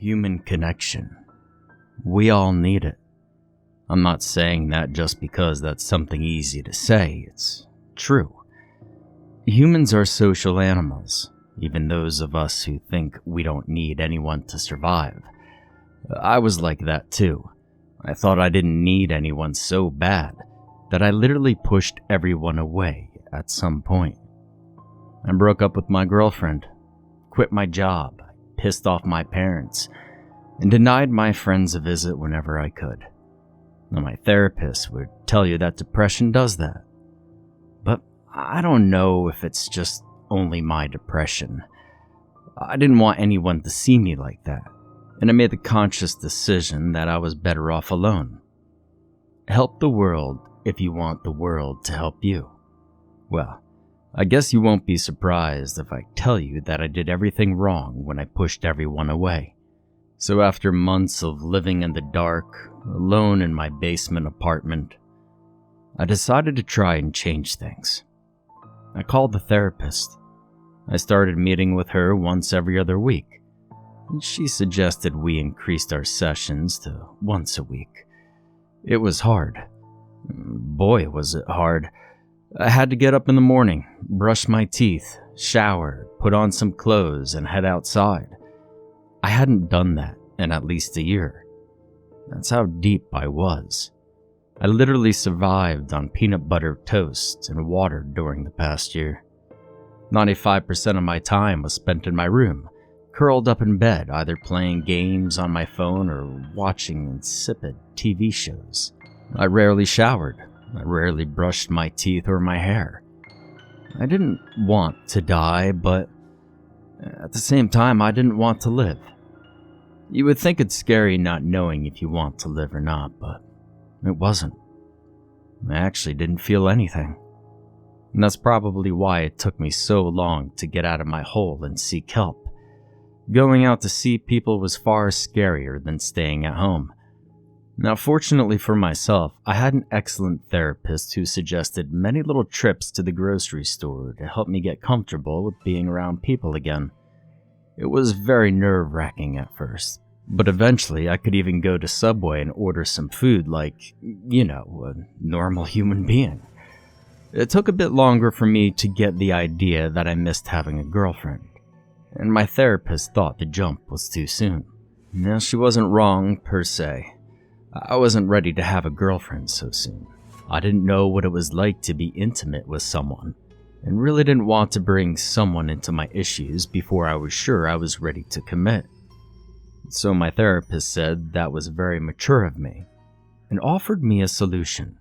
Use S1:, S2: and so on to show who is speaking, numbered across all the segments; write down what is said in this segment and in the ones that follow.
S1: Human connection. We all need it. I'm not saying that just because that's something easy to say, it's true. Humans are social animals, even those of us who think we don't need anyone to survive. I was like that too. I thought I didn't need anyone so bad that I literally pushed everyone away at some point. I broke up with my girlfriend, quit my job, pissed off my parents, and denied my friends a visit whenever I could. Now, my therapist would tell you that depression does that. But I don't know if it's just only my depression. I didn't want anyone to see me like that, and I made the conscious decision that I was better off alone. Help the world if you want the world to help you. Well, I guess you won't be surprised if I tell you that I did everything wrong when I pushed everyone away. So after months of living in the dark, alone in my basement apartment, I decided to try and change things. I called the therapist. I started meeting with her once every other week, and she suggested we increased our sessions to once a week. It was hard. Boy, was it hard. I had to get up in the morning, brush my teeth, shower, put on some clothes, and head outside. I hadn't done that in at least a year. That's how deep I was. I literally survived on peanut butter toast and water during the past year. 95% of my time was spent in my room, curled up in bed, either playing games on my phone or watching insipid TV shows. I rarely showered. I rarely brushed my teeth or my hair. I didn't want to die, but at the same time, I didn't want to live. You would think it's scary not knowing if you want to live or not, but it wasn't. I actually didn't feel anything. And that's probably why it took me so long to get out of my hole and seek help. Going out to see people was far scarier than staying at home. Now, fortunately for myself, I had an excellent therapist who suggested many little trips to the grocery store to help me get comfortable with being around people again. It was very nerve-wracking at first, but eventually I could even go to Subway and order some food like, a normal human being. It took a bit longer for me to get the idea that I missed having a girlfriend, and my therapist thought the jump was too soon. Now, she wasn't wrong per se. I wasn't ready to have a girlfriend so soon. I didn't know what it was like to be intimate with someone, and really didn't want to bring someone into my issues before I was sure I was ready to commit. So my therapist said that was very mature of me, and offered me a solution.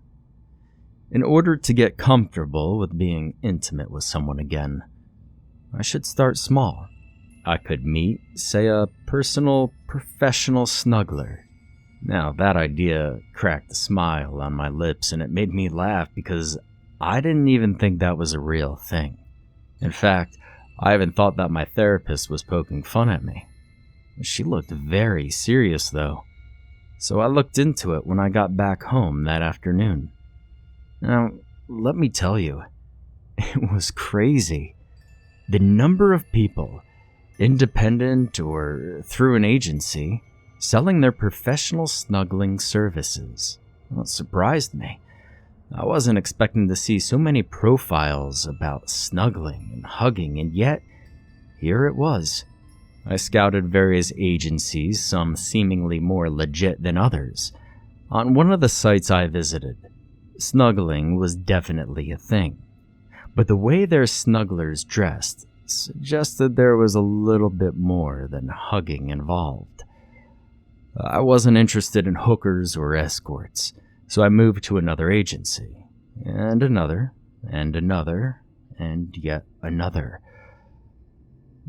S1: In order to get comfortable with being intimate with someone again, I should start small. I could meet, say, a personal, professional snuggler. Now, that idea cracked a smile on my lips, and it made me laugh because I didn't even think that was a real thing. In fact, I even thought that my therapist was poking fun at me. She looked very serious, though, so I looked into it when I got back home that afternoon. Now, let me tell you, it was crazy. The number of people, independent or through an agency, selling their professional snuggling services. Well, it surprised me. I wasn't expecting to see so many profiles about snuggling and hugging, and yet, here it was. I scouted various agencies, some seemingly more legit than others. On one of the sites I visited, snuggling was definitely a thing, but the way their snugglers dressed suggested there was a little bit more than hugging involved. I wasn't interested in hookers or escorts, so I moved to another agency, and another, and another, and yet another.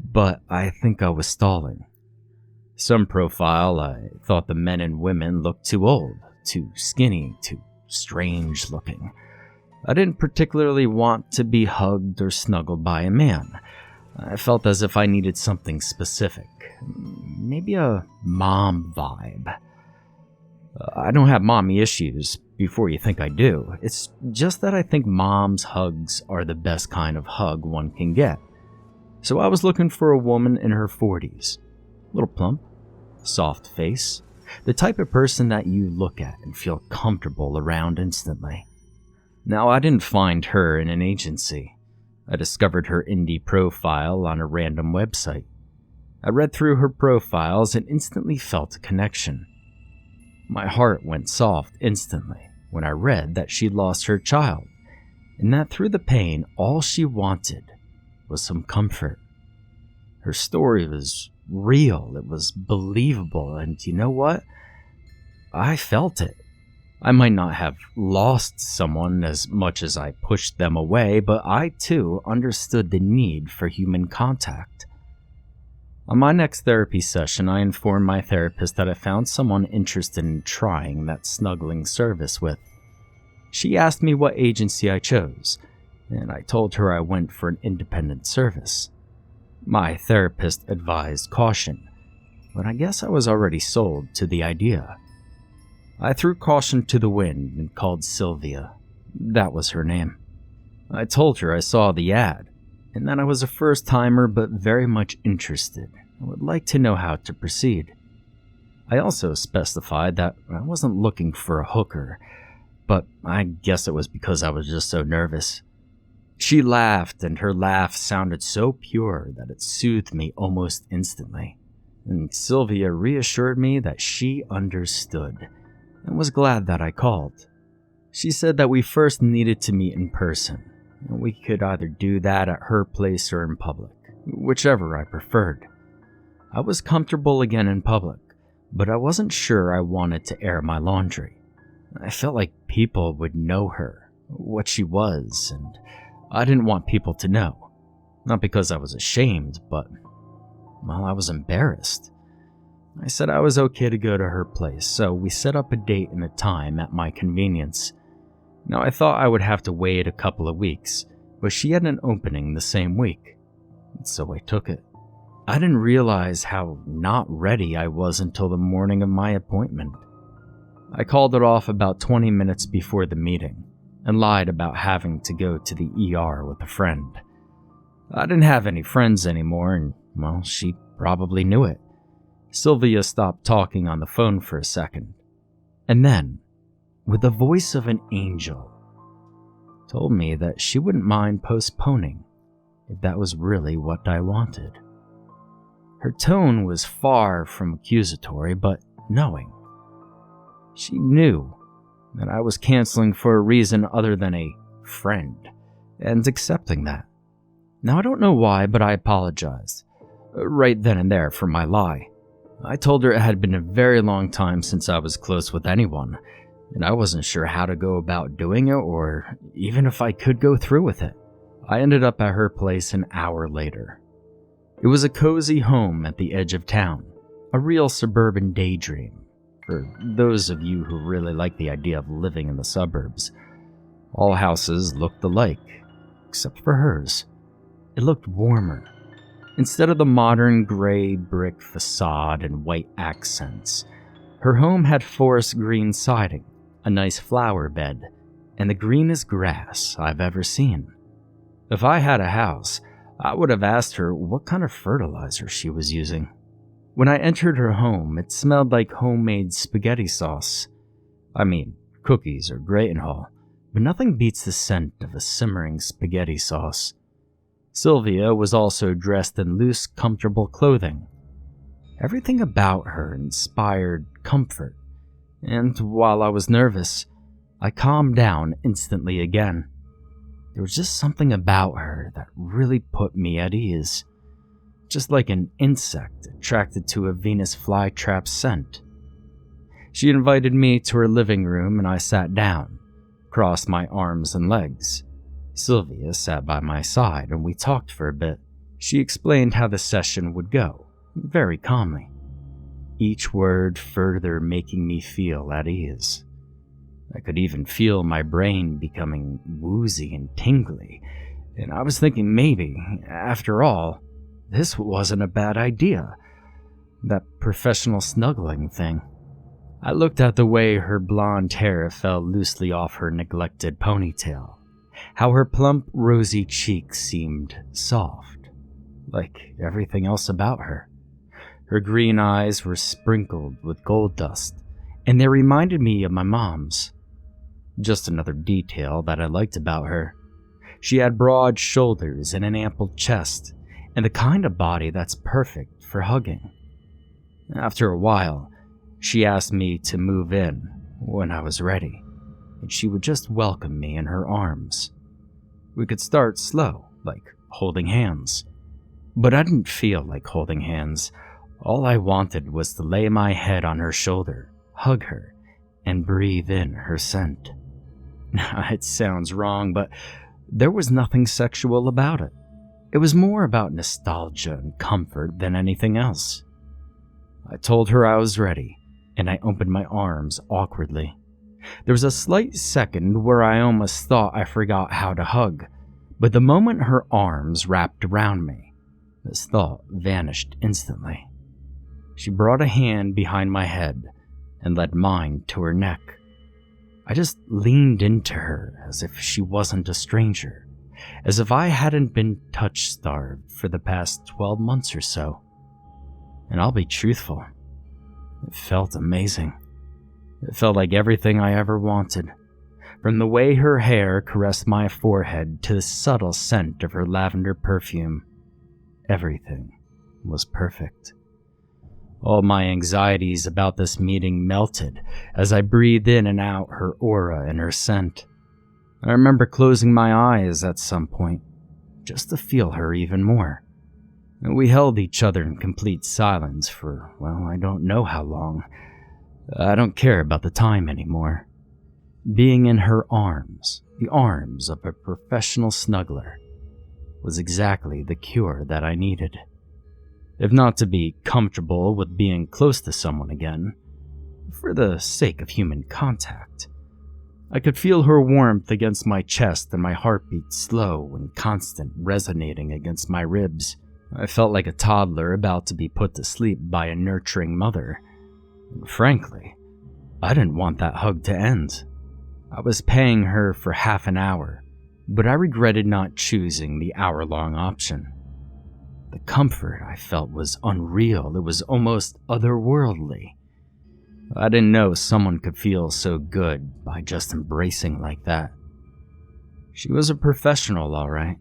S1: But I think I was stalling. Some profile, I thought the men and women looked too old, too skinny, too strange looking. I didn't particularly want to be hugged or snuggled by a man. I felt as if I needed something specific. Maybe a mom vibe. I don't have mommy issues, before you think I do. It's just that I think mom's hugs are the best kind of hug one can get. So I was looking for a woman in her 40s. A little plump, soft face, the type of person that you look at and feel comfortable around instantly. Now, I didn't find her in an agency. I discovered her indie profile on a random website. I read through her profiles and instantly felt a connection. My heart went soft instantly when I read that she'd lost her child, and that through the pain, all she wanted was some comfort. Her story was real, it was believable, and you know what? I felt it. I might not have lost someone as much as I pushed them away, but I too understood the need for human contact. On my next therapy session, I informed my therapist that I found someone interested in trying that snuggling service with. She asked me what agency I chose, and I told her I went for an independent service. My therapist advised caution, but I guess I was already sold to the idea. I threw caution to the wind and called Sylvia. That was her name. I told her I saw the ad, and that I was a first-timer but very much interested and would like to know how to proceed. I also specified that I wasn't looking for a hooker, but I guess it was because I was just so nervous. She laughed, and her laugh sounded so pure that it soothed me almost instantly, and Sylvia reassured me that she understood and was glad that I called. She said that we first needed to meet in person, and we could either do that at her place or in public, whichever I preferred. I was comfortable again in public, but I wasn't sure I wanted to air my laundry. I felt like people would know her, what she was, and I didn't want people to know. Not because I was ashamed, but, well, I was embarrassed. I said I was okay to go to her place, so we set up a date and a time at my convenience. Now, I thought I would have to wait a couple of weeks, but she had an opening the same week, so I took it. I didn't realize how not ready I was until the morning of my appointment. I called it off about 20 minutes before the meeting and lied about having to go to the ER with a friend. I didn't have any friends anymore, and, well, she probably knew it. Sylvia stopped talking on the phone for a second, and then, with the voice of an angel, told me that she wouldn't mind postponing if that was really what I wanted. Her tone was far from accusatory, but knowing. She knew that I was canceling for a reason other than a friend, and accepting that. Now, I don't know why, but I apologized, right then and there, for my lie. I told her it had been a very long time since I was close with anyone, and I wasn't sure how to go about doing it or even if I could go through with it. I ended up at her place an hour later. It was a cozy home at the edge of town, a real suburban daydream, for those of you who really like the idea of living in the suburbs. All houses looked alike, except for hers. It looked warmer. Instead of the modern gray brick facade and white accents, her home had forest green siding, a nice flower bed, and the greenest grass I've ever seen. If I had a house, I would have asked her what kind of fertilizer she was using. When I entered her home, it smelled like homemade spaghetti sauce. I mean, cookies are great and all, but nothing beats the scent of a simmering spaghetti sauce. Sylvia was also dressed in loose, comfortable clothing. Everything about her inspired comfort, and while I was nervous, I calmed down instantly again. There was just something about her that really put me at ease, just like an insect attracted to a Venus flytrap's scent. She invited me to her living room and I sat down, crossed my arms and legs. Sylvia sat by my side and we talked for a bit. She explained how the session would go, very calmly, each word further making me feel at ease. I could even feel my brain becoming woozy and tingly, and I was thinking maybe, after all, this wasn't a bad idea. That professional snuggling thing. I looked at the way her blonde hair fell loosely off her neglected ponytail. How her plump, rosy cheeks seemed soft, like everything else about her. Her green eyes were sprinkled with gold dust, and they reminded me of my mom's. Just another detail that I liked about her. She had broad shoulders and an ample chest, and the kind of body that's perfect for hugging. After a while, she asked me to move in when I was ready, and she would just welcome me in her arms. We could start slow, like holding hands. But I didn't feel like holding hands. All I wanted was to lay my head on her shoulder, hug her, and breathe in her scent. It sounds wrong, but there was nothing sexual about it. It was more about nostalgia and comfort than anything else. I told her I was ready, and I opened my arms awkwardly. There was a slight second where I almost thought I forgot how to hug, but the moment her arms wrapped around me, this thought vanished instantly. She brought a hand behind my head and led mine to her neck. I just leaned into her as if she wasn't a stranger, as if I hadn't been touch-starved for the past 12 months or so. And I'll be truthful, it felt amazing. It felt like everything I ever wanted. From the way her hair caressed my forehead to the subtle scent of her lavender perfume, everything was perfect. All my anxieties about this meeting melted as I breathed in and out her aura and her scent. I remember closing my eyes at some point, just to feel her even more. And we held each other in complete silence for, well, I don't know how long. I don't care about the time anymore. Being in her arms, the arms of a professional snuggler, was exactly the cure that I needed. If not to be comfortable with being close to someone again, for the sake of human contact. I could feel her warmth against my chest and my heartbeat slow and constant, resonating against my ribs. I felt like a toddler about to be put to sleep by a nurturing mother. Frankly, I didn't want that hug to end. I was paying her for half an hour, but I regretted not choosing the hour-long option. The comfort I felt was unreal. It was almost otherworldly. I didn't know someone could feel so good by just embracing like that. She was a professional, all right,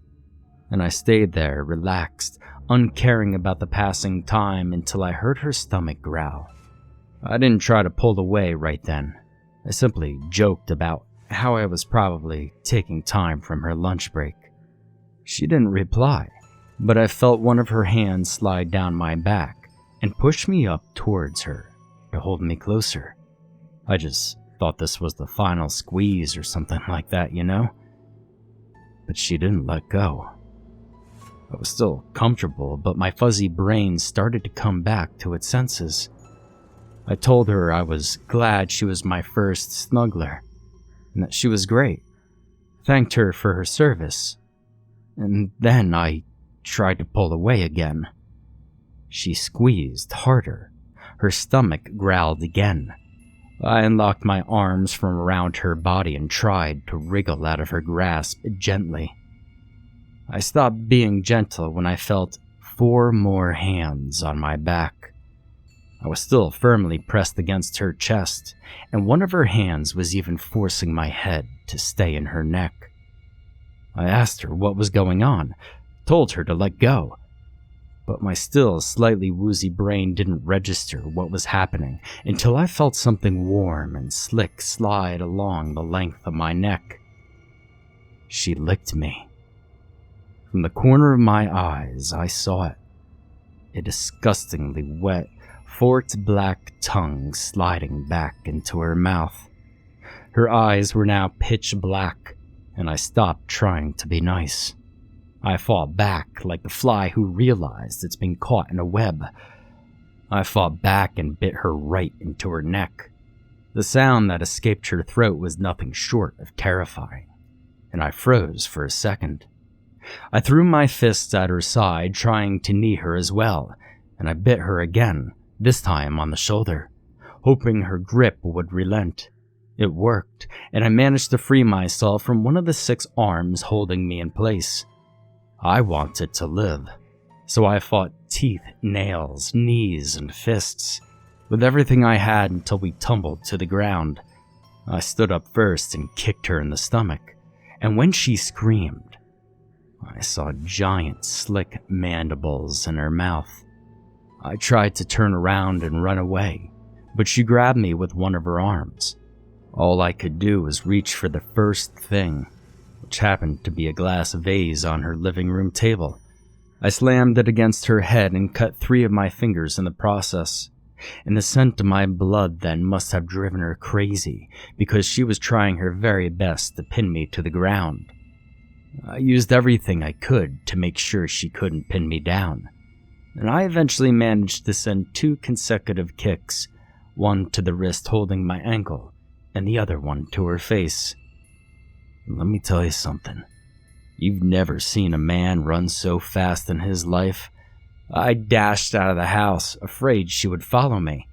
S1: and I stayed there, relaxed, uncaring about the passing time until I heard her stomach growl. I didn't try to pull away right then. I simply joked about how I was probably taking time from her lunch break. She didn't reply, but I felt one of her hands slide down my back and push me up towards her to hold me closer. I just thought this was the final squeeze or something like that, you know? But she didn't let go. I was still comfortable, but my fuzzy brain started to come back to its senses. I told her I was glad she was my first snuggler, and that she was great. Thanked her for her service, and then I tried to pull away again. She squeezed harder. Her stomach growled again. I unlocked my arms from around her body and tried to wriggle out of her grasp gently. I stopped being gentle when I felt 4 more hands on my back. I was still firmly pressed against her chest, and one of her hands was even forcing my head to stay in her neck. I asked her what was going on, told her to let go, but my still slightly woozy brain didn't register what was happening until I felt something warm and slick slide along the length of my neck. She licked me. From the corner of my eyes, I saw it. A disgustingly wet, forked black tongue sliding back into her mouth. Her eyes were now pitch black, and I stopped trying to be nice. I fought back like the fly who realized it's been caught in a web. I fought back and bit her right into her neck. The sound that escaped her throat was nothing short of terrifying, and I froze for a second. I threw my fists at her side, trying to knee her as well, and I bit her again, this time on the shoulder, hoping her grip would relent. It worked, and I managed to free myself from one of the 6 arms holding me in place. I wanted to live, So I fought teeth, nails, knees, and fists, with everything I had until we tumbled to the ground. I stood up first and kicked her in the stomach, and when she screamed, I saw giant, slick mandibles in her mouth. I tried to turn around and run away, but she grabbed me with one of her arms. All I could do was reach for the first thing, which happened to be a glass vase on her living room table. I slammed it against her head and cut 3 of my fingers in the process. And the scent of my blood then must have driven her crazy, because she was trying her very best to pin me to the ground. I used everything I could to make sure she couldn't pin me down, and I eventually managed to send 2 consecutive kicks, one to the wrist holding my ankle, and the other one to her face. Let me tell you something. You've never seen a man run so fast in his life. I dashed out of the house, afraid she would follow me.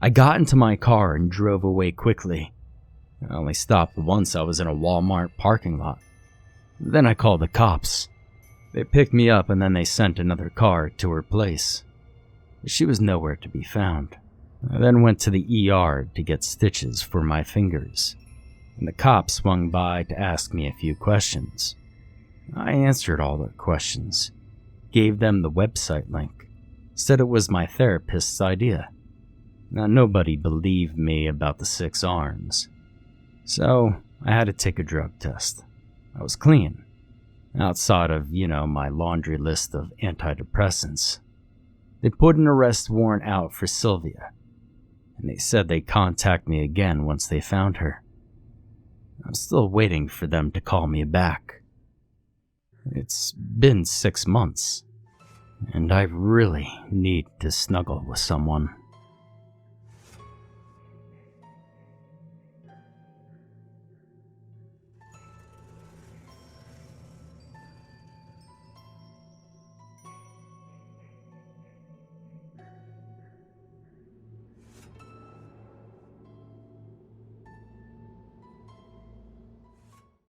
S1: I got into my car and drove away quickly. I only stopped once I was in a Walmart parking lot. Then I called the cops. They picked me up and then they sent another car to her place. She was nowhere to be found. I then went to the ER to get stitches for my fingers, and the cops swung by to ask me a few questions. I answered all their questions, gave them the website link, said it was my therapist's idea. Now, nobody believed me about the 6 arms, so I had to take a drug test. I was clean, outside of, my laundry list of antidepressants. They put an arrest warrant out for Sylvia, and they said they'd contact me again once they found her. I'm still waiting for them to call me back. It's been 6 months, and I really need to snuggle with someone.